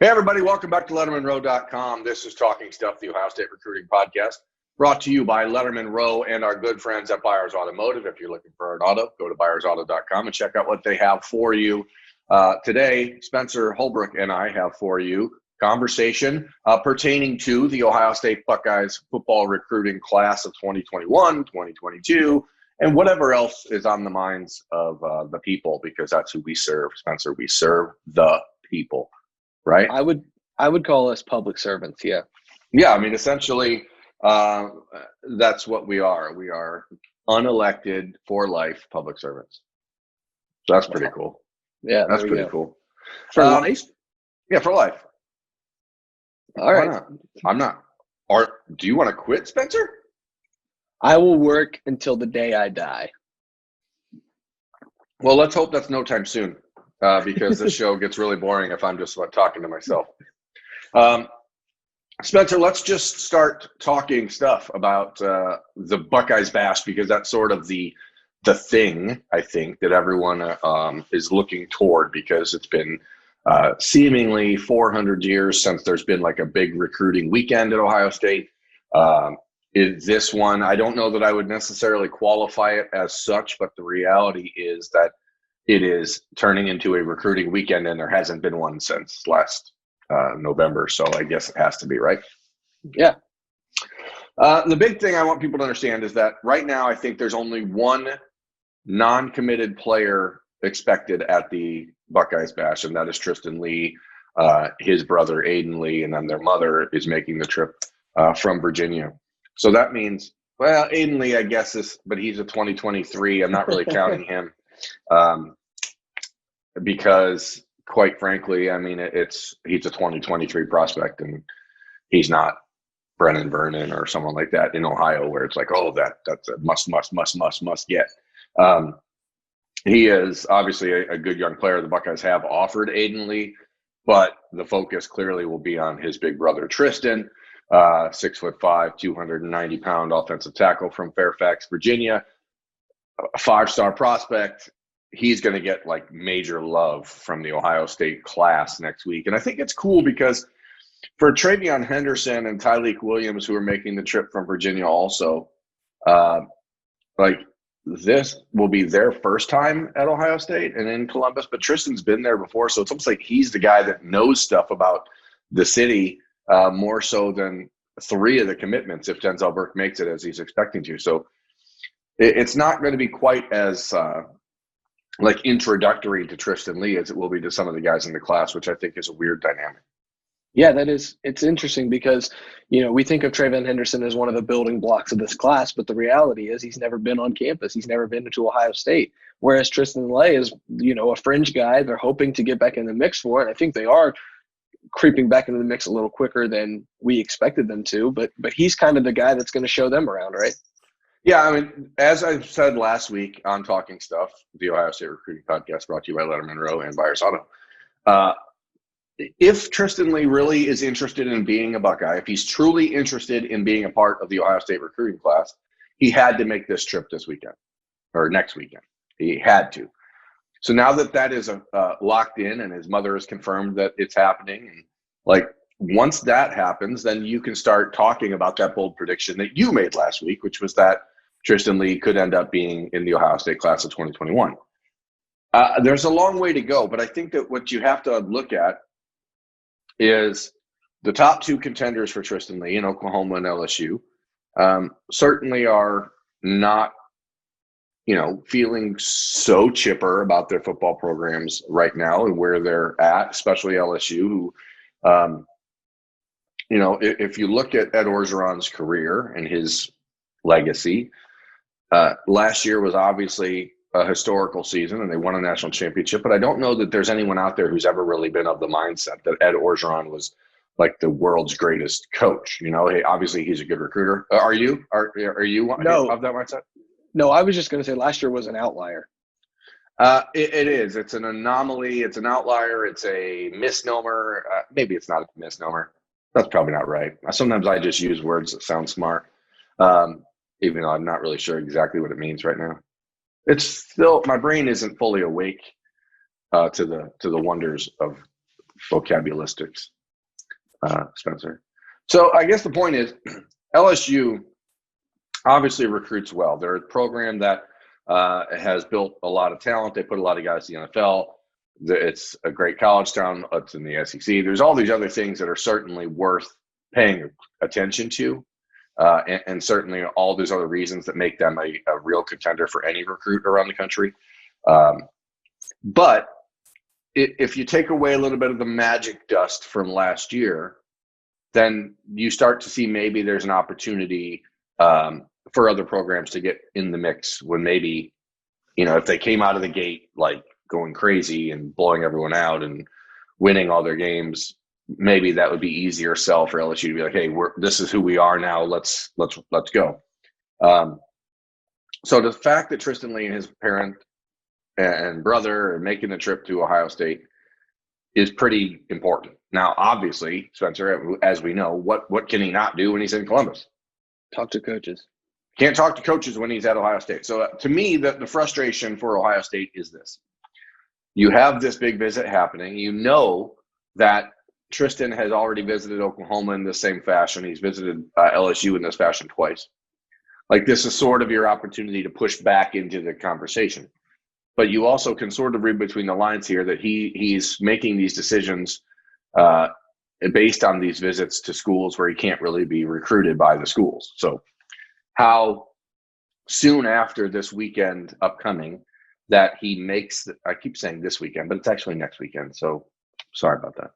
Hey, everybody, welcome back to LettermenRow.com. This is Talking Stuff, the Ohio State Recruiting Podcast, brought to you by Lettermen Row and our good friends at Byers Automotive. If you're looking for an auto, go to ByersAuto.com and check out what they have for you. Today, Spencer Holbrook and I have for you conversation pertaining to the Ohio State Buckeyes football recruiting class of 2021, 2022, and whatever else is on the minds of the people, because that's who we serve. Spencer, we serve the people. Right. I would call us public servants. Yeah. Yeah. I mean, essentially, that's what we are. We are unelected for life public servants. So that's pretty cool. Yeah. That's pretty cool. For life? Yeah, for life. All right. Not? I'm not. Do you want to quit, Spencer? I will work until the day I die. Well, let's hope that's no time soon. Because this show gets really boring if I'm just talking to myself. Spencer, let's just start talking stuff about the Buckeyes Bash, because that's sort of the thing, I think, that everyone is looking toward, because it's been seemingly 400 years since there's been like a big recruiting weekend at Ohio State. Is this one, I don't know that I would necessarily qualify it as such, but the reality is that it is turning into a recruiting weekend, and there hasn't been one since last November. So I guess it has to be, right? Yeah. The big thing I want people to understand is that right now I think there's only one non-committed player expected at the Buckeyes Bash, and that is Tristan Leigh, his brother Aiden Leigh, and then their mother is making the trip from Virginia. So that means, well, Aiden Leigh, I guess, but he's a 2023. I'm not really counting him. Because quite frankly, I mean, he's a 2023 prospect, and he's not Brennan Vernon or someone like that in Ohio, where it's like, oh, that's a must get. He is obviously a good young player. The Buckeyes have offered Aiden Leigh, but the focus clearly will be on his big brother Tristan, 6'5", 290-pound offensive tackle from Fairfax, Virginia, a 5-star prospect. He's going to get like major love from the Ohio State class next week. And I think it's cool because for Travion Henderson and Tyleik Williams, who are making the trip from Virginia also, like this will be their first time at Ohio State and in Columbus, but Tristan's been there before. So it's almost like he's the guy that knows stuff about the city more so than 3 of the commitments if Denzel Burke makes it as he's expecting to. So it's not going to be quite as like introductory to Tristan Leigh as it will be to some of the guys in the class, which I think is a weird dynamic. Yeah, it's interesting because, we think of Travion Henderson as one of the building blocks of this class, but the reality is he's never been on campus. He's never been to Ohio State. Whereas Tristan Leigh is, a fringe guy they're hoping to get back in the mix for. And I think they are creeping back into the mix a little quicker than we expected them to, but he's kind of the guy that's going to show them around, right? Yeah, I mean, as I said last week on Talking Stuff, the Ohio State Recruiting Podcast brought to you by Lettermen Row and Byers Auto, if Tristan Leigh really is interested in being a Buckeye, if he's truly interested in being a part of the Ohio State recruiting class, he had to make this trip this weekend or next weekend. He had to. So now that is locked in and his mother has confirmed that it's happening, and like once that happens, then you can start talking about that bold prediction that you made last week, which was that Tristan Leigh could end up being in the Ohio State class of 2021. There's a long way to go, but I think that what you have to look at is the top 2 contenders for Tristan Leigh in Oklahoma and LSU certainly are not, feeling so chipper about their football programs right now and where they're at, especially LSU, who, if you look at Ed Orgeron's career and his legacy, last year was obviously a historical season and they won a national championship, but I don't know that there's anyone out there who's ever really been of the mindset that Ed Orgeron was like the world's greatest coach. Hey, obviously he's a good recruiter. Are you of that mindset? No, I was just going to say last year was an outlier. It is. It's an anomaly. It's an outlier. It's a misnomer. Maybe it's not a misnomer. That's probably not right. Sometimes I just use words that sound smart, even though I'm not really sure exactly what it means right now. It's still, my brain isn't fully awake to the wonders of vocabulistics, Spencer. So I guess the point is LSU obviously recruits well. They're a program that has built a lot of talent. They put a lot of guys in the NFL. It's a great college town. It's in the SEC. There's all these other things that are certainly worth paying attention to. And certainly all those other reasons that make them a real contender for any recruit around the country. But if you take away a little bit of the magic dust from last year, then you start to see maybe there's an opportunity for other programs to get in the mix when maybe, if they came out of the gate like going crazy and blowing everyone out and winning all their games, maybe that would be easier sell for LSU to be like, hey, this is who we are now. Let's go. So the fact that Tristan Leigh and his parent and brother are making the trip to Ohio State is pretty important. Now, obviously, Spencer, as we know, what can he not do when he's in Columbus? Talk to coaches. Can't talk to coaches when he's at Ohio State. So to me, the frustration for Ohio State is this. You have this big visit happening. You know that Tristan has already visited Oklahoma in the same fashion. He's visited LSU in this fashion twice. Like, this is sort of your opportunity to push back into the conversation. But you also can sort of read between the lines here that he's making these decisions based on these visits to schools where he can't really be recruited by the schools. So how soon after this weekend upcoming that he makes I keep saying this weekend, but it's actually next weekend. So sorry about that.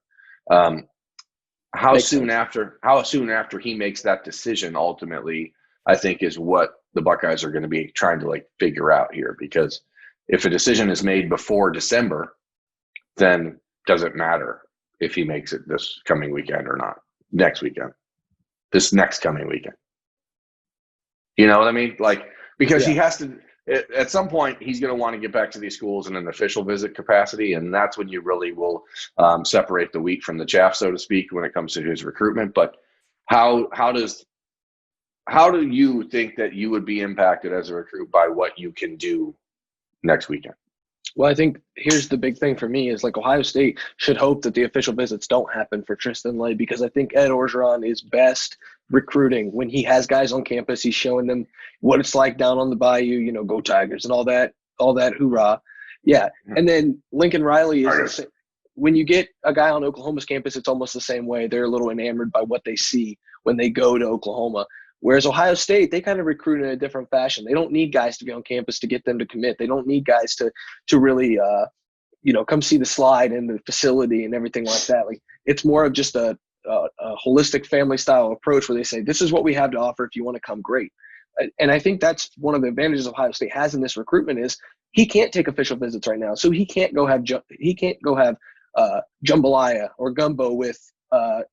How soon after he makes that decision ultimately, I think, is what the Buckeyes are going to be trying to figure out here, because if a decision is made before December, then doesn't matter if he makes it this coming weekend or not. This next coming weekend. You know what I mean? Because he has to, at some point, he's going to want to get back to these schools in an official visit capacity. And that's when you really will separate the wheat from the chaff, so to speak, when it comes to his recruitment. But how do you think that you would be impacted as a recruit by what you can do next weekend? Well, I think here's the big thing for me is Ohio State should hope that the official visits don't happen for Tristan Leigh, because I think Ed Orgeron is best recruiting when he has guys on campus. He's showing them what it's like down on the bayou, go Tigers and all that hoorah. Yeah. And then Lincoln Riley is when you get a guy on Oklahoma's campus, it's almost the same way. They're a little enamored by what they see when they go to Oklahoma. Whereas Ohio State, they kind of recruit in a different fashion. They don't need guys to be on campus to get them to commit. They don't need guys to really, come see the slide and the facility and everything like that. It's more of just a holistic family style approach where they say, this is what we have to offer. If you want to come, great. And I think that's one of the advantages Ohio State has in this recruitment is he can't take official visits right now. So he can't go have jambalaya or gumbo with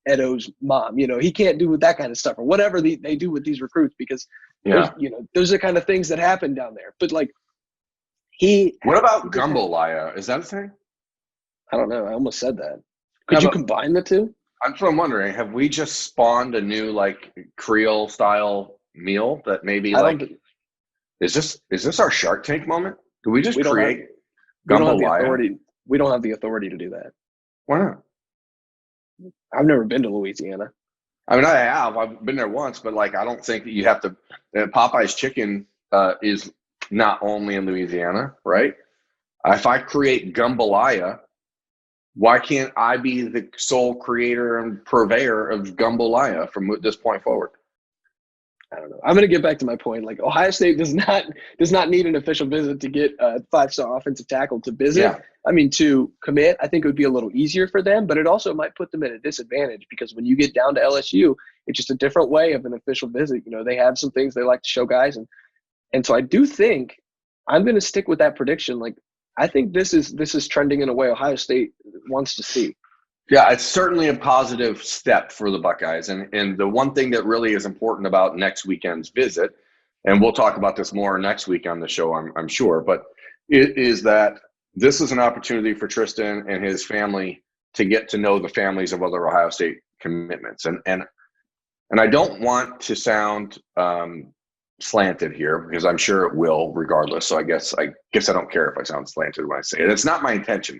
Edo's mom. He can't do that kind of stuff or whatever they do with these recruits, because those are the kind of things that happen down there. But what about jambalaya? Is that a thing? I don't know. I almost said that. Could you combine the two? That's what I'm wondering. Have we just spawned a new Creole style meal that maybe is this our Shark Tank moment? Do we just create jambalaya? We don't have the authority to do that. Why not? I've never been to Louisiana. I mean, I have. I've been there once, but I don't think that you have to. Popeye's chicken is not only in Louisiana, right? If I create jambalaya, why can't I be the sole creator and purveyor of jambalaya from this point forward? I don't know. I'm going to get back to my point. Ohio State does not need an official visit to get a 5-star offensive tackle to visit. Yeah. I mean, to commit, I think it would be a little easier for them, but it also might put them at a disadvantage, because when you get down to LSU, it's just a different way of an official visit. They have some things they like to show guys. And so I do think I'm going to stick with that prediction. I think this is trending in a way Ohio State wants to see. Yeah, it's certainly a positive step for the Buckeyes. And the one thing that really is important about next weekend's visit, and we'll talk about this more next week on the show, I'm sure, but it is that this is an opportunity for Tristan and his family to get to know the families of other Ohio State commitments. And I don't want to sound slanted here, because I'm sure it will regardless. So I guess I don't care if I sound slanted when I say it. It's not my intention,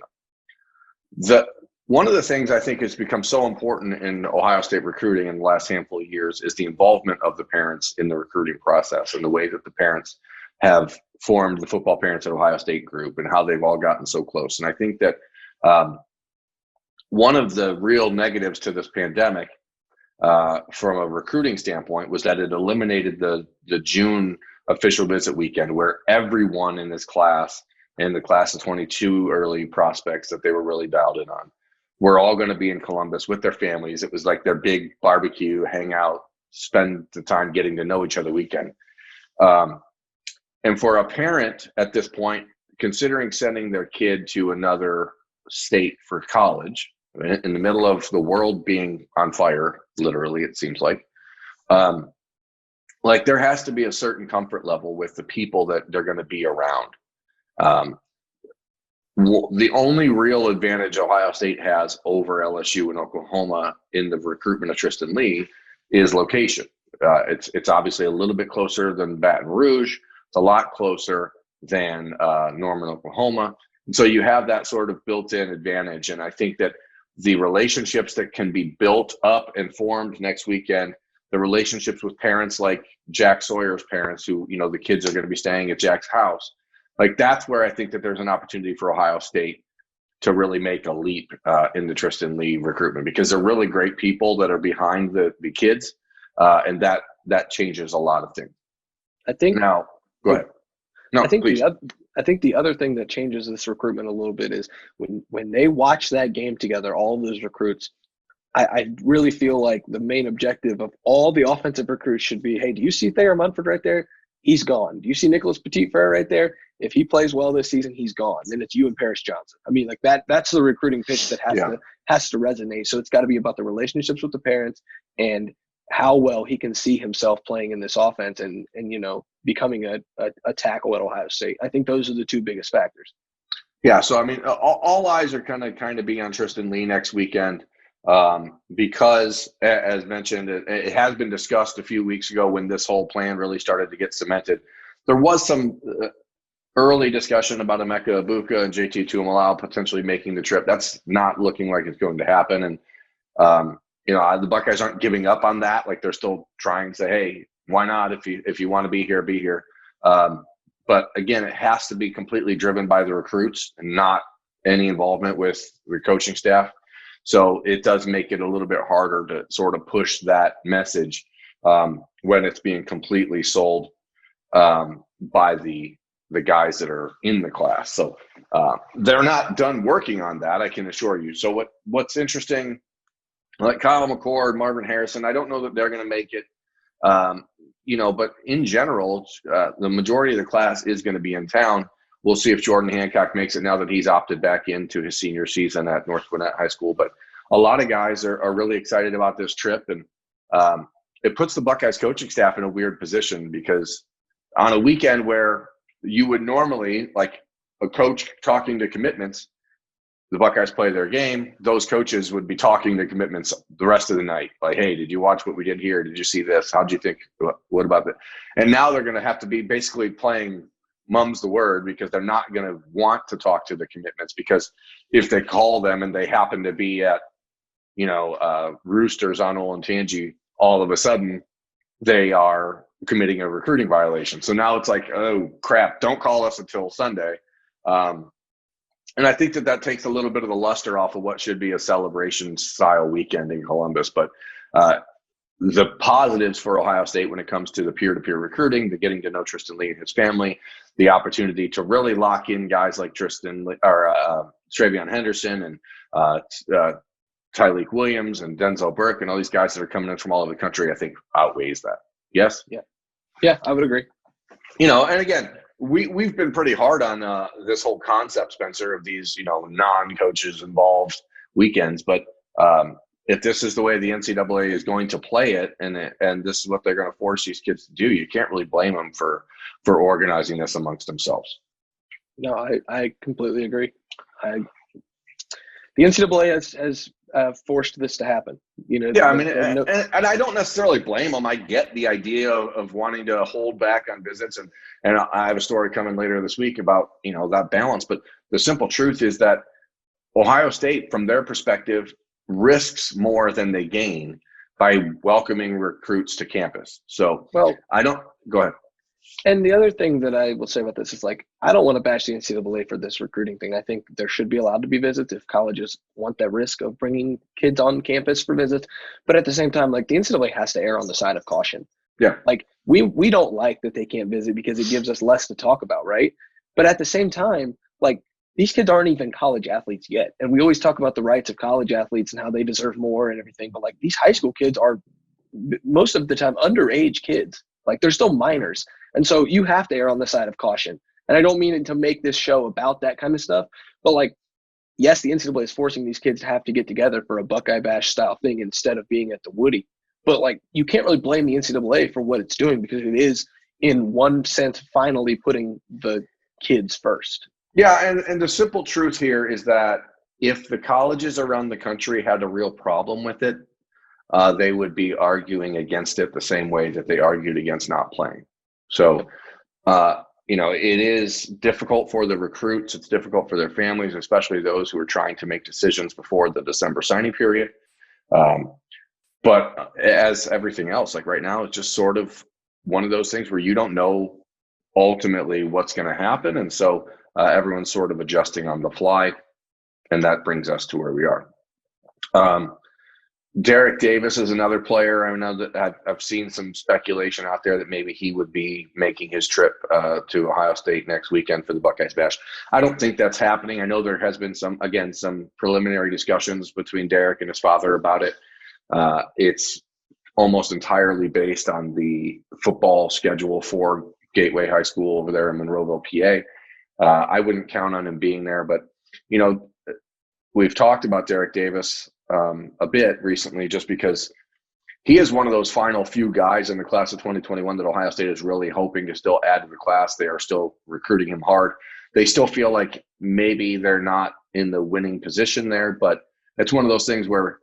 though. One of the things I think has become so important in Ohio State recruiting in the last handful of years is the involvement of the parents in the recruiting process and the way that the parents have formed the Football Parents at Ohio State group and how they've all gotten so close. And I think that one of the real negatives to this pandemic from a recruiting standpoint was that it eliminated the June official visit weekend where everyone in this class, in the class of 22 early prospects that they were really dialed in on, we're all going to be in Columbus with their families. It was like their big barbecue, hang out, spend the time getting to know each other weekend. And for a parent at this point, considering sending their kid to another state for college, in the middle of the world being on fire, literally, it seems like there has to be a certain comfort level with the people that they're going to be around. The only real advantage Ohio State has over LSU and Oklahoma in the recruitment of Tristan Leigh is location. It's obviously a little bit closer than Baton Rouge. It's a lot closer than Norman, Oklahoma. And so you have that sort of built-in advantage. And I think that the relationships that can be built up and formed next weekend, the relationships with parents like Jack Sawyer's parents who, the kids are going to be staying at Jack's house, that's where I think that there's an opportunity for Ohio State to really make a leap in the Tristan Leigh recruitment because they're really great people that are behind the kids, and that changes a lot of things. I think now. Go ahead. No, I think please. I think the other thing that changes this recruitment a little bit is when they watch that game together, all of those recruits. I really feel like the main objective of all the offensive recruits should be, hey, do you see Thayer Munford right there? He's gone. Do you see Nicholas Petit-Frere right there? If he plays well this season, he's gone. Then it's you and Paris Johnson. I mean, that's the recruiting pitch that has to resonate. So it's got to be about the relationships with the parents and how well he can see himself playing in this offense and becoming a tackle at Ohio State. I think those are the two biggest factors. Yeah, so I mean, all eyes are kind of be on Tristan Leigh next weekend because, as mentioned, it has been discussed a few weeks ago when this whole plan really started to get cemented. There was some early discussion about Emeka Ibuka and JT Tuimoloau potentially making the trip. That's not looking like it's going to happen, and the Buckeyes aren't giving up on that. They're still trying to say, hey, why not? If you want to be here, be here. But again, it has to be completely driven by the recruits and not any involvement with the coaching staff. So it does make it a little bit harder to sort of push that message when it's being completely sold by the guys that are in the class. So they're not done working on that, I can assure you. So what's interesting, like Kyle McCord, Marvin Harrison, I don't know that they're going to make it. But in general, the majority of the class is going to be in town. We'll see if Jordan Hancock makes it now that he's opted back into his senior season at North Gwinnett High School. But a lot of guys are really excited about this trip. And it puts the Buckeyes coaching staff in a weird position because on a weekend where you would normally, like a coach talking to commitments, the Buckeyes play their game, those coaches would be talking to commitments the rest of the night. Like, hey, did you watch what we did here? Did you see this? How'd you think? What about that? And now they're going to have to be basically playing mum's the word because they're not going to want to talk to the commitments because if they call them and they happen to be at, Roosters on Olentangy, all of a sudden they are committing a recruiting violation. So now it's like, oh, crap, don't call us until Sunday. And I think that takes a little bit of the luster off of what should be a celebration-style weekend in Columbus. But the positives for Ohio State when it comes to the peer-to-peer recruiting, the getting to know Tristan Leigh and his family, the opportunity to really lock in guys like Travion Henderson and Tyleik Williams and Denzel Burke and all these guys that are coming in from all over the country, I think outweighs that. Yes? Yeah, I would agree. And again, we've been pretty hard on this whole concept, Spencer, of these, non-coaches involved weekends. But if this is the way the NCAA is going to play it, and this is what they're going to force these kids to do, you can't really blame them for organizing this amongst themselves. No, I completely agree. The NCAA has forced this to happen. Yeah, I mean, and I don't necessarily blame them. I get the idea of wanting to hold back on visits, and I have a story coming later this week about that balance. But the simple truth is that Ohio State, from their perspective, risks more than they gain by welcoming recruits to campus. So Well, go ahead. and the other thing that I will say about this is, like, I don't want to bash the NCAA for this recruiting thing. I think there should be allowed to be visits if colleges want that risk of bringing kids on campus for visits. But at the same time, like, the NCAA has to err on the side of caution. Yeah. Like, we don't like that they can't visit because it gives us less to talk about, right? But at the same time, like, these kids aren't even college athletes yet. And we always talk about the rights of college athletes and how they deserve more and everything. But, like, these high school kids are most of the time underage kids. Like, they're still minors. And so you have to err on the side of caution. And I don't mean it to make this show about that kind of stuff, but, like, yes, the NCAA is forcing these kids to have to get together for a Buckeye Bash style thing instead of being at the Woody. But, like, you can't really blame the NCAA for what it's doing, because it is, in one sense, finally putting the kids first. Yeah, and the simple truth here is that if the colleges around the country had a real problem with it, they would be arguing against it the same way that they argued against not playing. So, it is difficult for the recruits. It's difficult for their families, especially those who are trying to make decisions before the December signing period. But as everything else, like right now, it's just sort of one of those things where you don't know ultimately what's going to happen. And so everyone's sort of adjusting on the fly. And that brings us to where we are. Derek Davis is another player. I know that I've seen some speculation out there that maybe he would be making his trip to Ohio State next weekend for the Buckeyes Bash. I don't think that's happening. I know there has been some preliminary discussions between Derek and his father about it. It's almost entirely based on the football schedule for Gateway High School over there in Monroeville, PA. I wouldn't count on him being there, but, we've talked about Derek Davis a bit recently, just because he is one of those final few guys in the class of 2021 that Ohio State is really hoping to still add to the class. They are still recruiting him hard. They still feel like maybe they're not in the winning position there, but it's one of those things where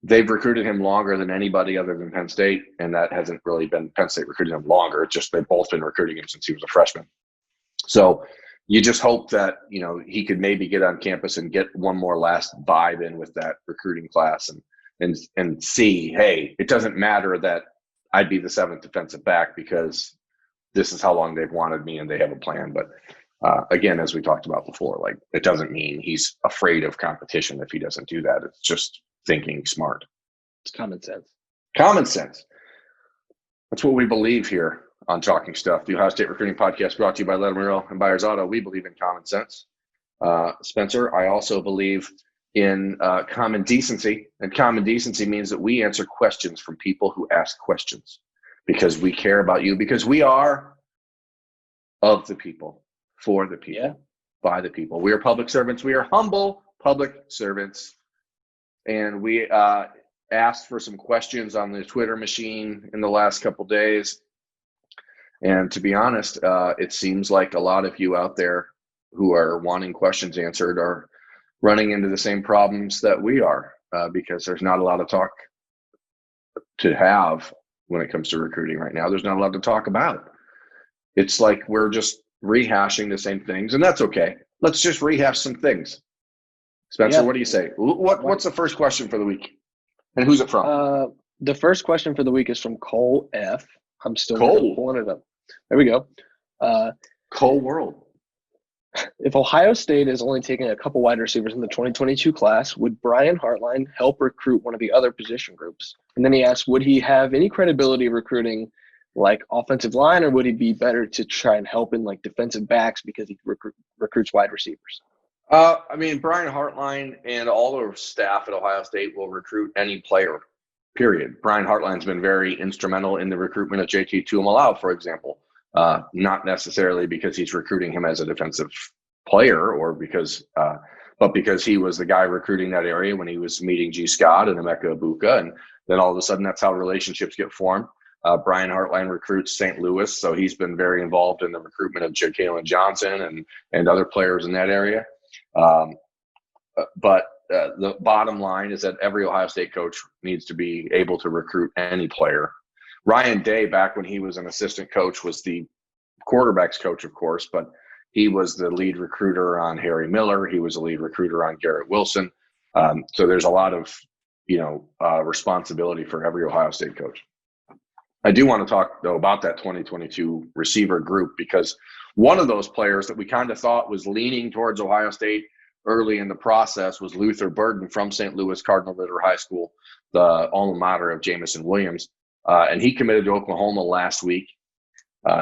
they've recruited him longer than anybody other than Penn State, and that hasn't really been Penn State recruiting him longer. It's just they've both been recruiting him since he was a freshman. So you just hope that, he could maybe get on campus and get one more last vibe in with that recruiting class and see, hey, it doesn't matter that I'd be the seventh defensive back because this is how long they've wanted me and they have a plan. But again, as we talked about before, like, it doesn't mean he's afraid of competition if he doesn't do that. It's just thinking smart. It's common sense. Common sense. That's what we believe here on Talking Stuff, the Ohio State Recruiting Podcast, brought to you by Lettermen Row and Byers Auto. We believe in common sense. Spencer, I also believe in common decency. And common decency means that we answer questions from people who ask questions, because we care about you, because we are of the people, for the people, by the people. We are public servants. We are humble public servants. And we asked for some questions on the Twitter machine in the last couple days. And to be honest, it seems like a lot of you out there who are wanting questions answered are running into the same problems that we are, because there's not a lot of talk to have when it comes to recruiting right now. There's not a lot to talk about. It's like we're just rehashing the same things, and that's okay. Let's just rehash some things. Spencer, what do you say? What's the first question for the week? And who's it from? The first question for the week is from Cole F. I'm still pulling it up. There we go. Cole World. If Ohio State is only taking a couple wide receivers in the 2022 class, would Brian Hartline help recruit one of the other position groups? And then he asked, would he have any credibility recruiting like offensive line, or would he be better to try and help in like defensive backs because he recruits wide receivers? Brian Hartline and all the staff at Ohio State will recruit any player, period. Brian Hartline's been very instrumental in the recruitment of JT Tuimoloau, for example. Not necessarily because he's recruiting him as a defensive player, or but because he was the guy recruiting that area when he was meeting G. Scott and Emeka Ibuka, and then all of a sudden that's how relationships get formed. Brian Hartline recruits St. Louis, so he's been very involved in the recruitment of Jalen Johnson and other players in that area. But the bottom line is that every Ohio State coach needs to be able to recruit any player. Ryan Day, back when he was an assistant coach, was the quarterback's coach, of course, but He was the lead recruiter on Harry Miller. He was the lead recruiter on Garrett Wilson. So there's a lot of, responsibility for every Ohio State coach. I do want to talk, though, about that 2022 receiver group, because one of those players that we kind of thought was leaning towards Ohio State early in the process was Luther Burden from St. Louis Cardinal Ritter High School, the alma mater of Jamison Williams. And he committed to Oklahoma last week.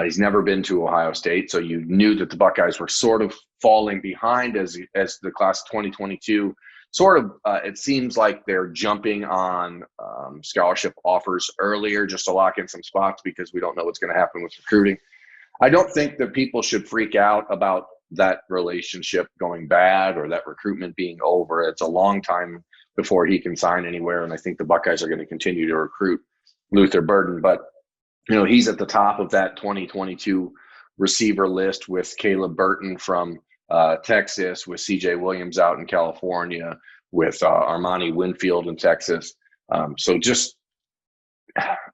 He's never been to Ohio State, so you knew that the Buckeyes were sort of falling behind as the class of 2022. It seems like they're jumping on scholarship offers earlier just to lock in some spots because we don't know what's going to happen with recruiting. I don't think that people should freak out about that relationship going bad or that recruitment being over. It's a long time before he can sign anywhere, and I think the Buckeyes are going to continue to recruit Luther Burden. But, he's at the top of that 2022 receiver list with Caleb Burton from Texas, with CJ Williams out in California, with Armani Winfield in Texas. So just,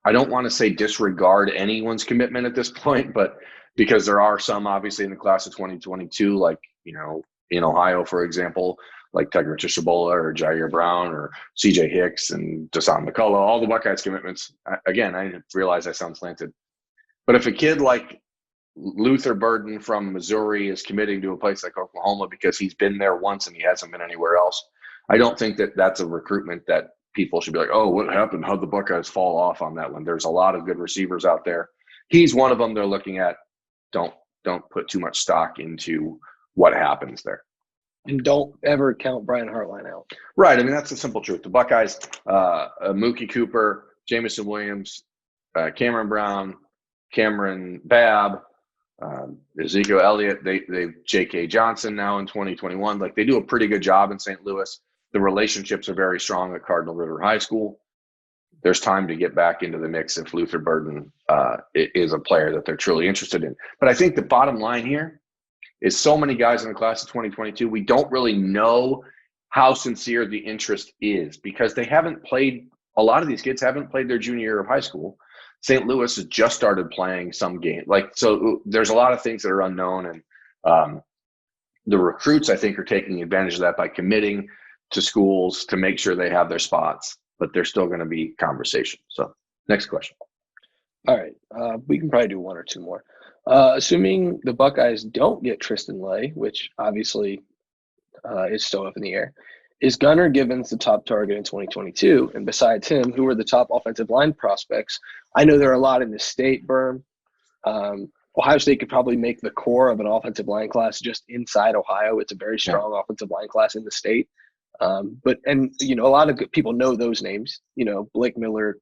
I don't want to say disregard anyone's commitment at this point, but because there are some obviously in the class of 2022, like, in Ohio, for example, like Tegra Tishabola or Jair Brown or CJ Hicks and Dasan McCullough, all the Buckeyes commitments. Again, I realize I sound slanted, but if a kid like Luther Burden from Missouri is committing to a place like Oklahoma because he's been there once and he hasn't been anywhere else, I don't think that that's a recruitment that people should be like, oh, what happened? How'd the Buckeyes fall off on that one? There's a lot of good receivers out there. He's one of them they're looking at. Don't put too much stock into what happens there. And don't ever count Brian Hartline out. Right. I mean, that's the simple truth. The Buckeyes, Mookie Cooper, Jamison Williams, Cameron Brown, Cameron Babb, Ezekiel Elliott, they've J.K. Johnson now in 2021. Like, they do a pretty good job in St. Louis. The relationships are very strong at Cardinal Ritter High School. There's time to get back into the mix if Luther Burden is a player that they're truly interested in. But I think the bottom line here is so many guys in the class of 2022, we don't really know how sincere the interest is because they haven't played – a lot of these kids haven't played their junior year of high school. St. Louis has just started playing some game. So there's a lot of things that are unknown, and the recruits, I think, are taking advantage of that by committing to schools to make sure they have their spots, but there's still going to be conversation. So next question. All right. We can probably do one or two more. Assuming the Buckeyes don't get Tristan Leigh, which obviously is still up in the air, is Gunnar Givens the top target in 2022? And besides him, who are the top offensive line prospects? I know there are a lot in the state, Berm. Ohio State could probably make the core of an offensive line class just inside Ohio. It's a very strong offensive line class in the state. A lot of good people know those names, Blake Miller,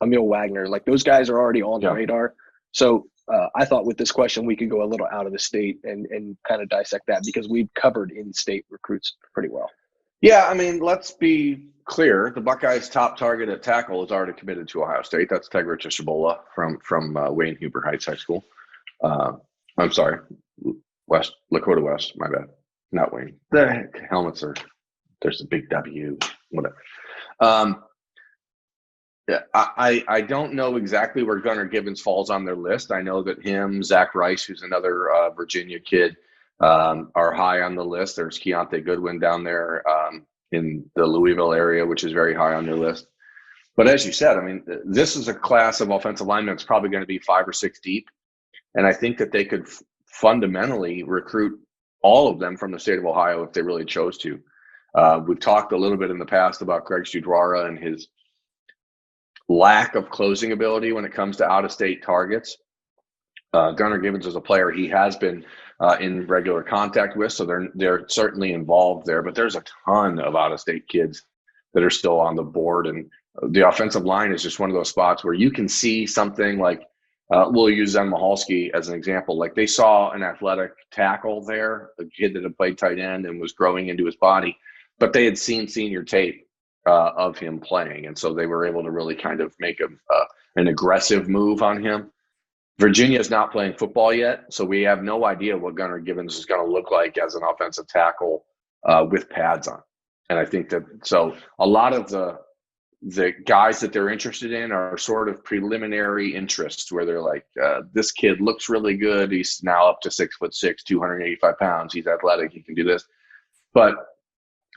Emil Wagner, like those guys are already on the radar. So I thought with this question, we could go a little out of the state and kind of dissect that because we've covered in-state recruits pretty well. Yeah, I mean, let's be clear. The Buckeyes' top target at tackle is already committed to Ohio State. That's Tegra Tishabola from Wayne Huber Heights High School. I'm sorry, Lakota West, my bad. Not Wayne. The helmets are – there's a big W, whatever. I don't know exactly where Gunnar Givens falls on their list. I know that him, Zach Rice, who's another Virginia kid, are high on the list. There's Keontae Goodwin down there in the Louisville area, which is very high on their list. But as you said, I mean, this is a class of offensive linemen that's probably going to be 5 or 6 deep. And I think that they could fundamentally recruit all of them from the state of Ohio if they really chose to. We've talked a little bit in the past about Greg Studwara and his lack of closing ability when it comes to out-of-state targets. Gunnar Givens is a player he has been in regular contact with, so they're certainly involved there. But there's a ton of out-of-state kids that are still on the board, and the offensive line is just one of those spots where you can see something like we'll use Zen Mahalski as an example. Like, they saw an athletic tackle there, a kid that had played tight end and was growing into his body, but they had seen senior tape of him playing, and so they were able to really kind of make an aggressive move on him. Virginia is not playing football yet, so we have no idea what Gunnar Givens is going to look like as an offensive tackle with pads on. And I think that so a lot of the the guys that they're interested in are sort of preliminary interests where they're like, this kid looks really good. He's now up to 6'6", 285 pounds. He's athletic. He can do this. But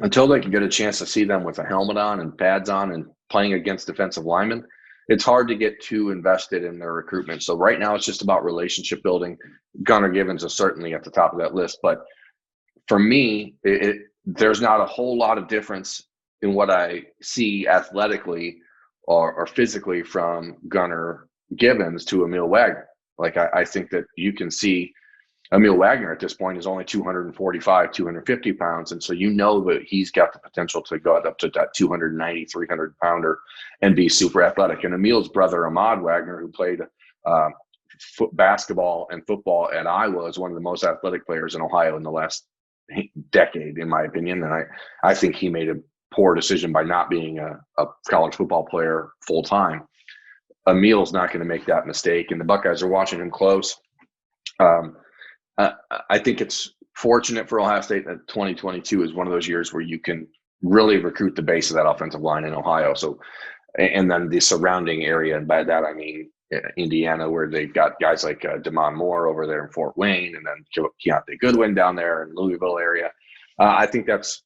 until they can get a chance to see them with a helmet on and pads on and playing against defensive linemen, it's hard to get too invested in their recruitment. So right now it's just about relationship building. Gunnar Givens is certainly at the top of that list. But for me, there's not a whole lot of difference in what I see athletically or physically from Gunnar Givens to Emil Wagner. Like I think that you can see Emil Wagner at this point is only 245, 250 pounds. And so you know that he's got the potential to go up to that 290, 300 pounder and be super athletic. And Emil's brother, Ahmad Wagner, who played basketball and football at Iowa, is one of the most athletic players in Ohio in the last decade, in my opinion. And I think he made a poor decision by not being a college football player full time. Emil's not going to make that mistake, and the Buckeyes are watching him close. I think it's fortunate for Ohio State that 2022 is one of those years where you can really recruit the base of that offensive line in Ohio. So, and then the surrounding area, and by that I mean Indiana, where they've got guys like Damon Moore over there in Fort Wayne, and then Keontae Goodwin down there in Louisville area. I think that's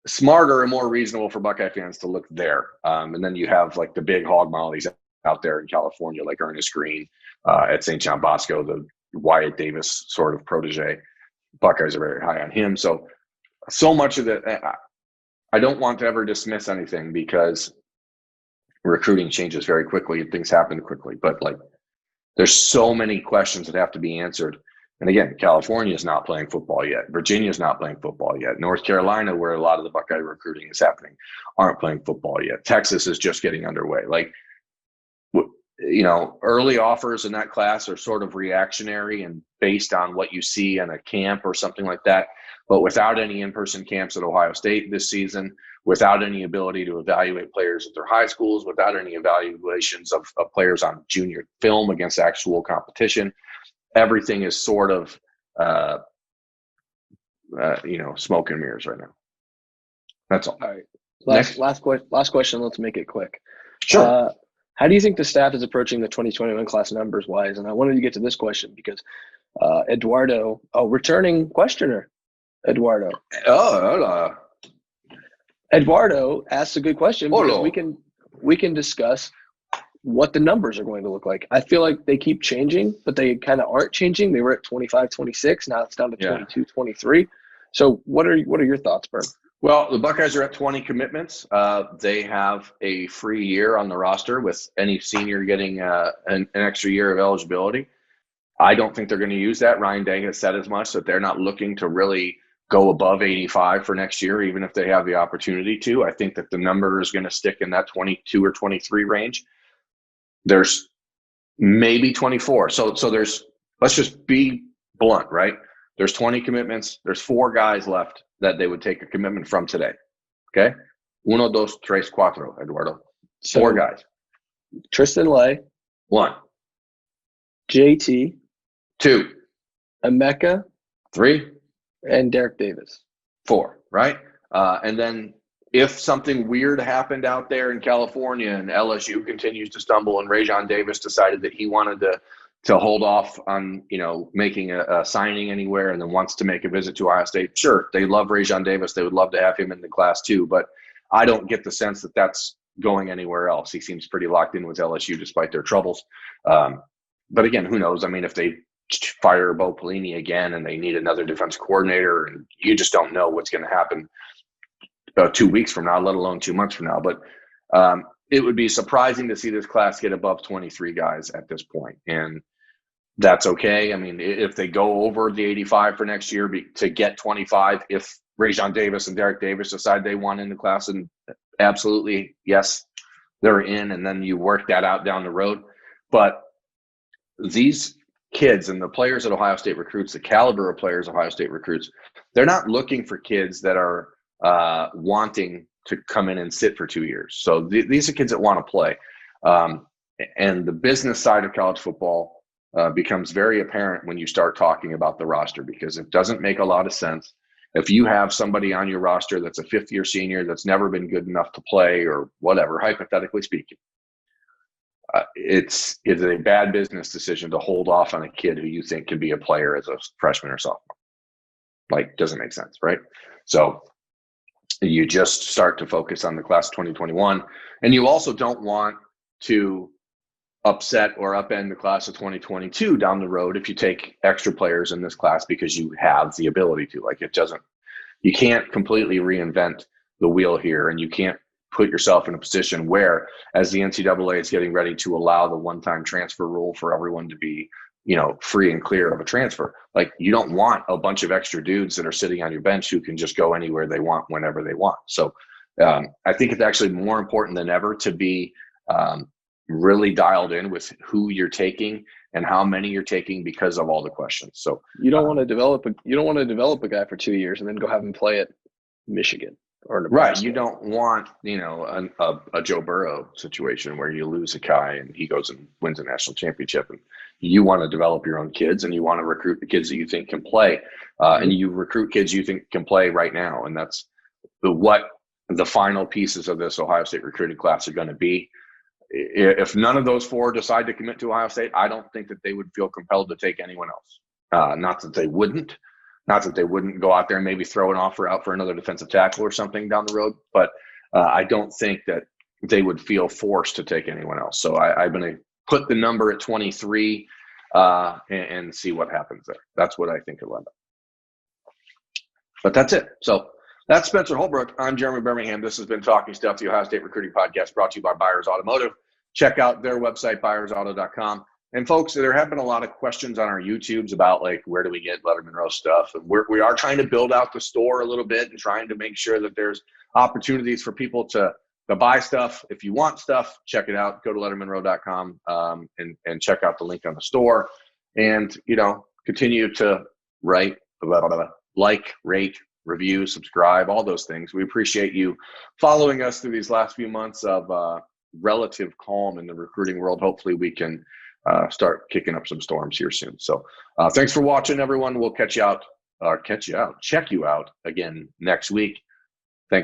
smarter and more reasonable for Buckeye fans to look there. And then you have like the big hog mollies out there in California, like Ernest Green at St. John Bosco, the Wyatt Davis sort of protege. Buckeyes are very high on him. So much of it, I don't want to ever dismiss anything because recruiting changes very quickly and things happen quickly. But like, there's so many questions that have to be answered. And again, California is not playing football yet. Virginia is not playing football yet. North Carolina, where a lot of the Buckeye recruiting is happening, aren't playing football yet. Texas is just getting underway. Like, you know, early offers in that class are sort of reactionary and based on what you see in a camp or something like that. But without any in-person camps at Ohio State this season, without any ability to evaluate players at their high schools, without any evaluations of players on junior film against actual competition, everything is sort of, smoke and mirrors right now. That's all. All right. Last question. Let's make it quick. Sure. How do you think the staff is approaching the 2021 class numbers wise? And I wanted to get to this question because Eduardo, returning questioner, Eduardo. Eduardo asked a good question because we can discuss what the numbers are going to look like. I feel like they keep changing, but they kind of aren't changing. They were at 25, 26. Now it's down to 22, 23. So what are your thoughts, Bert? Well, the Buckeyes are at 20 commitments. They have a free year on the roster with any senior getting an extra year of eligibility. I don't think they're going to use that. Ryan Day has said as much, that they're not looking to really go above 85 for next year, even if they have the opportunity to. I think that the number is going to stick in that 22 or 23 range. There's maybe 24. So there's, let's just be blunt, right? There's 20 commitments. There's 4 guys left that they would take a commitment from today. Okay? 1, 2, 3, 4, Eduardo. 4 guys. Tristan Leigh. 1. JT. 2. Emeka. 3. And Derek Davis. 4, right? And then if something weird happened out there in California and LSU continues to stumble and Rajon Davis decided that he wanted to hold off on, making a signing anywhere and then wants to make a visit to Ohio State, sure, they love Rajon Davis. They would love to have him in the class too, but I don't get the sense that that's going anywhere else. He seems pretty locked in with LSU despite their troubles. But again, who knows? I mean, if they fire Bo Pelini again and they need another defense coordinator, and you just don't know what's going to happen 2 weeks from now, let alone 2 months from now. But it would be surprising to see this class get above 23 guys at this point. And that's okay. I mean, if they go over the 85 for next year to get 25, if Rajon Davis and Derek Davis decide they want in the class, and absolutely, yes, they're in, and then you work that out down the road. But these kids and the players that Ohio State recruits, the caliber of players Ohio State recruits, they're not looking for kids that are wanting to come in and sit for 2 years. So these are kids that want to play. And the business side of college football becomes very apparent when you start talking about the roster, because it doesn't make a lot of sense If you have somebody on your roster that's a fifth-year senior that's never been good enough to play or whatever, hypothetically speaking, it's a bad business decision to hold off on a kid who you think can be a player as a freshman or sophomore. Like, doesn't make sense, right? So you just start to focus on the class of 2021. And you also don't want to upset or upend the class of 2022 down the road if you take extra players in this class because you have the ability to. Like, you can't completely reinvent the wheel here, and you can't put yourself in a position where, as the NCAA is getting ready to allow the one-time transfer rule for everyone to be, free and clear of a transfer, like, you don't want a bunch of extra dudes that are sitting on your bench who can just go anywhere they want whenever they want. So I think it's actually more important than ever to be really dialed in with who you're taking and how many you're taking because of all the questions. So you don't want to develop a guy for 2 years and then go have him play at Michigan or Nebraska. Right. You don't want, a Joe Burrow situation where you lose a guy and he goes and wins a national championship. And you want to develop your own kids, and you want to recruit the kids that you think can play. And you recruit kids you think can play right now. And that's what the final pieces of this Ohio State recruiting class are going to be. If none of those four decide to commit to Ohio State, I don't think that they would feel compelled to take anyone else. Not that they wouldn't go out there and maybe throw an offer out for another defensive tackle or something down the road. But I don't think that they would feel forced to take anyone else. So I'm going to put the number at 23 and see what happens there. That's what I think it'll end up. But that's it. So that's Spencer Holbrook. I'm Jeremy Birmingham. This has been Talking Stuff, the Ohio State Recruiting Podcast, brought to you by Byers Automotive. Check out their website, byersauto.com. And folks, there have been a lot of questions on our YouTubes about, like, where do we get Lettermen Row stuff? And we are trying to build out the store a little bit and trying to make sure that there's opportunities for people to buy stuff. If you want stuff, check it out. Go to lettermenrow.com and check out the link on the store. And, continue to write, like, rate, review, subscribe, all those things. We appreciate you following us through these last few months of relative calm in the recruiting world. Hopefully we can start kicking up some storms here soon. So thanks for watching, everyone. We'll check you out again next week.